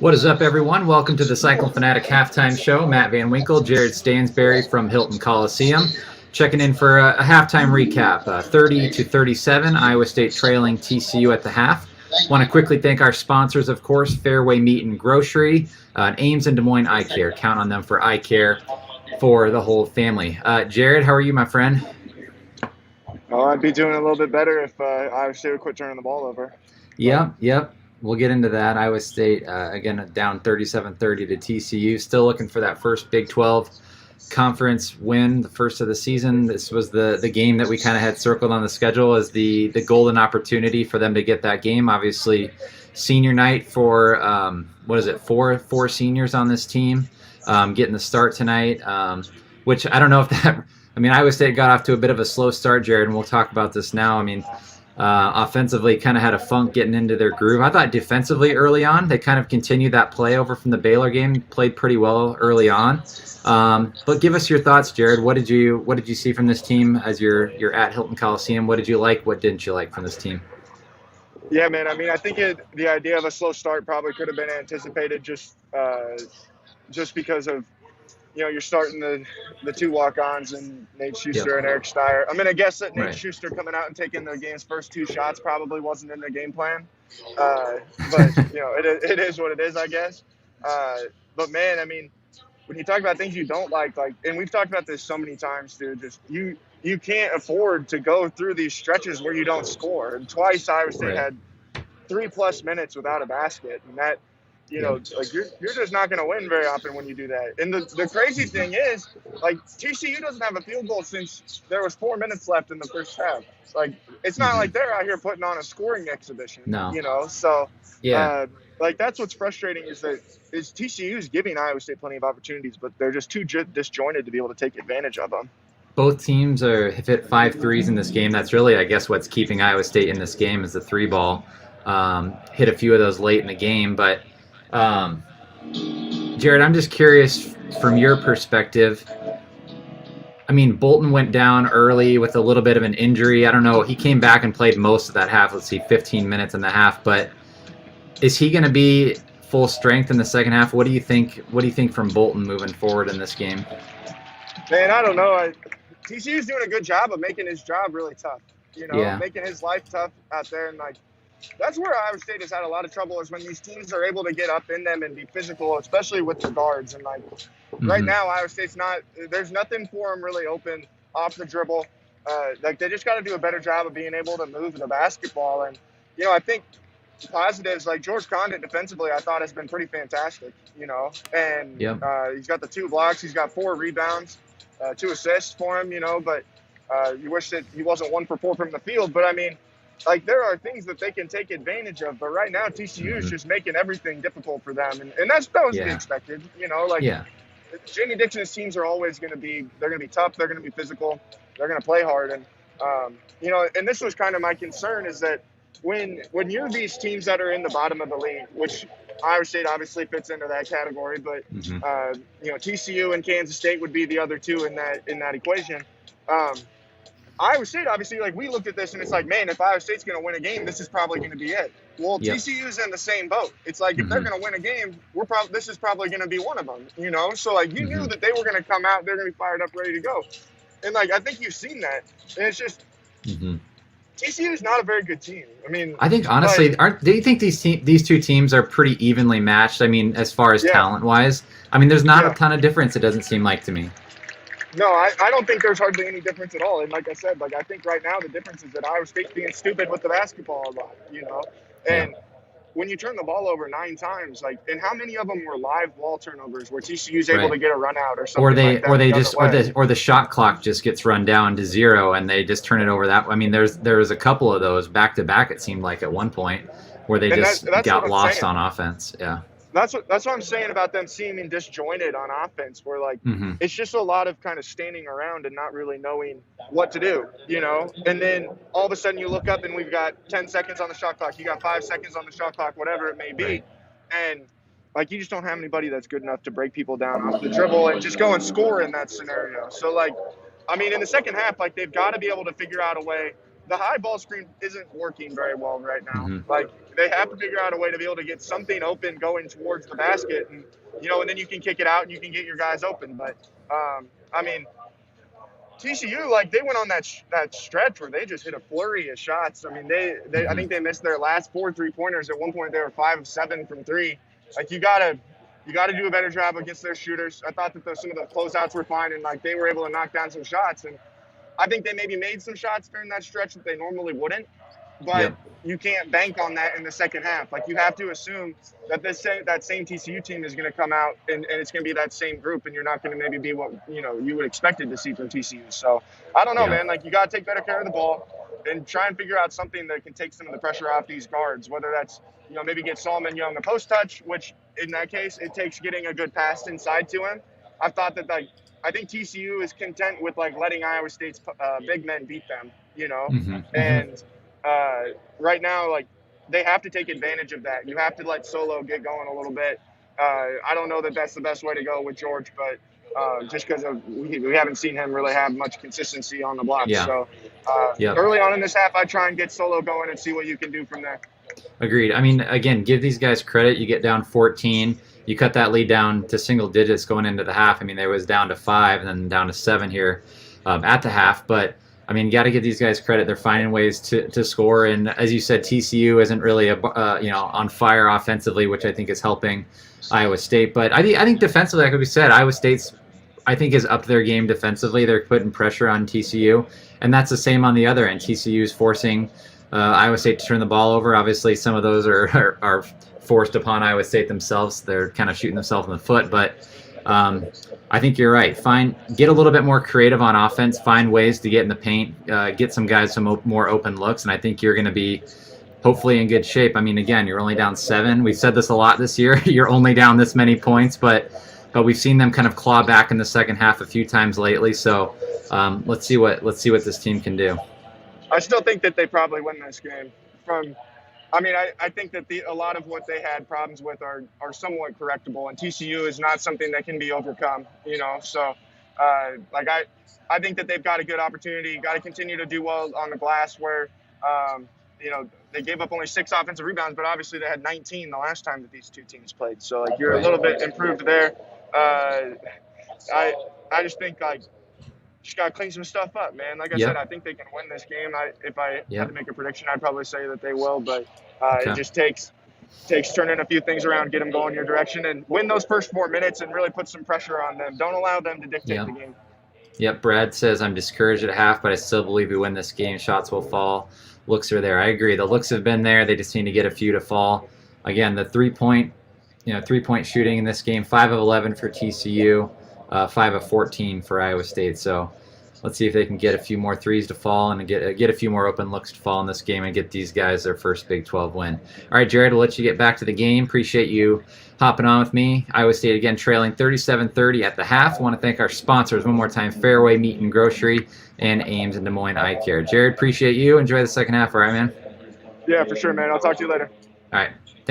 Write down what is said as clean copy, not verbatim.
What is up, everyone? Welcome to the Cycle Fanatic Halftime Show. Matt Van Winkle, Jared Stansbury from Hilton Coliseum, checking in for a halftime recap. 30-37, Iowa State trailing TCU at the half. Want to quickly thank our sponsors, of course, Fareway Meat and Grocery, Ames and Des Moines Eye Care. Count on them for eye care for the whole family. Jared, how are you, my friend? Oh, I'd be doing a little bit better if Iowa State would quit turning the ball over. Yep. We'll get into that. Iowa State, again, down 37-30 to TCU. Still looking for that first Big 12 conference win, the first of the season. This was the game that we kind of had circled on the schedule as the golden opportunity for them to get that game. Obviously, senior night for, four seniors on this team getting the start tonight, which I don't know if that – Iowa State got off to a bit of a slow start, Jared, and we'll talk about this now. Offensively kind of had a funk getting into their groove. I thought defensively early on, they kind of continued that play over from the Baylor game, played pretty well early on. But give us your thoughts, Jared. What did you see from this team as you're at Hilton Coliseum? What did you like? What didn't you like from this team? Yeah, man. I think the idea of a slow start probably could have been anticipated just because of, you're starting the two walk-ons and Nate Schuster and Eric Steyer. I guess that Nate Schuster coming out and taking the game's first two shots probably wasn't in the game plan. But, it is what it is, I guess. But, man, when you talk about things you don't like, and we've talked about this so many times, dude, just you can't afford to go through these stretches where you don't score. And twice Iowa State had 3+ minutes without a basket, and that – you're just not going to win very often when you do that. And the crazy thing is, TCU doesn't have a field goal since there was 4 minutes left in the first half. It's not like they're out here putting on a scoring exhibition. No. So that's what's frustrating is TCU is giving Iowa State plenty of opportunities, but they're just too disjointed to be able to take advantage of them. Both teams have hit 5 threes in this game. That's really, I guess, what's keeping Iowa State in this game is the three ball. Hit a few of those late in the game, but Jared, I'm just curious from your perspective. Bolton went down early with a little bit of an injury. I don't know. He came back and played most of that half. 15 minutes in the half. But is he going to be full strength in the second half? What do you think? What do you think from Bolton moving forward in this game? Man, I don't know. TCU's doing a good job of making his job really tough. Making his life tough out there, and that's where Iowa State has had a lot of trouble is when these teams are able to get up in them and be physical, especially with the guards. And right now, Iowa State's there's nothing for them really open off the dribble. They just got to do a better job of being able to move the basketball. And, I think positives like George Condit defensively, I thought has been pretty fantastic, and he's got the 2 blocks. He's got 4 rebounds, 2 assists for him, but you wish that he wasn't 1 for 4 from the field. But there are things that they can take advantage of, but right now TCU is just making everything difficult for them, and that was to be expected. Jamie Dixon's teams are always going to be tough, they're going to be physical, they're going to play hard, and and this was kind of my concern is that when you're these teams that are in the bottom of the league, which Iowa State obviously fits into that category, but TCU and Kansas State would be the other two in that equation. Iowa State, obviously, we looked at this and it's man, if Iowa State's going to win a game, this is probably going to be it. Well, TCU's in the same boat. It's if they're going to win a game, this is probably going to be one of them, So, you knew that they were going to come out, they're going to be fired up, ready to go. And, I think you've seen that. And it's just TCU is not a very good team. I think, honestly, do you think these two teams are pretty evenly matched, as far as talent-wise? There's not a ton of difference, it doesn't seem like to me. No, I don't think there's hardly any difference at all. And like I said, I think right now the difference is that Iowa State's being stupid with the basketball a lot, And when you turn the ball over 9 times, and how many of them were live ball turnovers where TCU's able to get a run out or something or the shot clock just gets run down to 0 and they just turn it over that. There was a couple of those back to back, it seemed like at one point, where they that's got lost on offense. Yeah. That's what I'm saying about them seeming disjointed on offense, where it's just a lot of kind of standing around and not really knowing what to do, And then all of a sudden you look up and we've got 10 seconds on the shot clock, you got 5 seconds on the shot clock, whatever it may be, and you just don't have anybody that's good enough to break people down off the dribble and just go and score in that scenario. So in the second half, they've got to be able to figure out a way. the high ball screen isn't working very well right now. Mm-hmm. Like, they have to figure out a way to be able to get something open going towards the basket, and and then you can kick it out and you can get your guys open. But I mean, TCU, like, they went on that stretch where they just hit a flurry of shots. I mean, they I think they missed their last 4 3-pointers. At one point, they were 5 of 7 from 3. Like, you gotta do a better job against their shooters. I thought that some of the closeouts were fine, and like they were able to knock down some shots. And I think they maybe made some shots during that stretch that they normally wouldn't. But you can't bank on that in the second half. Like, you have to assume that that same TCU team is going to come out and it's going to be that same group, and you're not going to maybe be what you would expect to see from TCU. So I don't know, man. Like, you got to take better care of the ball and try and figure out something that can take some of the pressure off these guards. Whether that's maybe get Solomon Young a post touch, which in that case it takes getting a good pass inside to him. I thought that I think TCU is content with like letting Iowa State's big men beat them, and. Right now, like, they have to take advantage of that. You have to let Solo get going a little bit. I don't know that that's the best way to go with George, but just because we haven't seen him really have much consistency on the block. So early on in this half, I try and get Solo going and see what you can do from there. Agreed. I mean, again, give these guys credit. You get down 14. You cut that lead down to single digits going into the half. I mean, they was down to 5 and then down to 7 here at the half. But I mean, you got to give these guys credit. They're finding ways to score, and as you said, TCU isn't really on fire offensively, which I think is helping Iowa State. But I think defensively, like we said, Iowa State's is up their game defensively. They're putting pressure on TCU, and that's the same on the other end. TCU is forcing Iowa State to turn the ball over. Obviously, some of those are forced upon Iowa State themselves. They're kind of shooting themselves in the foot, but. I think you're right. Get a little bit more creative on offense. Find ways to get in the paint. Get some guys some more open looks, and I think you're going to be hopefully in good shape. I mean, again, you're only down 7. We've said this a lot this year. You're only down this many points, but we've seen them kind of claw back in the second half a few times lately. So let's see what this team can do. I still think that they probably win this game. I think that a lot of what they had problems with are somewhat correctable, and TCU is not something that can be overcome, So, I think that they've got a good opportunity. Got to continue to do well on the glass where, they gave up only 6 offensive rebounds, but obviously they had 19 the last time that these two teams played. So, like, you're a little bit improved there. I just think, like, just got to clean some stuff up, man. Like I said, I think they can win this game. If I had to make a prediction, I'd probably say that they will. But it just takes turning a few things around, get them going your direction, and win those first 4 minutes and really put some pressure on them. Don't allow them to dictate the game. Yep, Brad says, I'm discouraged at half, but I still believe we win this game. Shots will fall. Looks are there. I agree. The looks have been there. They just need to get a few to fall. Again, the three-point shooting in this game, 5 of 11 for TCU. 5 of 14 for Iowa State. So let's see if they can get a few more threes to fall and get a few more open looks to fall in this game and get these guys their first Big 12 win. All right, Jared, we'll let you get back to the game. Appreciate you hopping on with me. Iowa State again trailing 37-30 at the half. I want to thank our sponsors one more time, Fareway Meat and Grocery and Ames and Des Moines Eye Care. Jared, appreciate you. Enjoy the second half. All right, man? Yeah, for sure, man. I'll talk to you later. All right.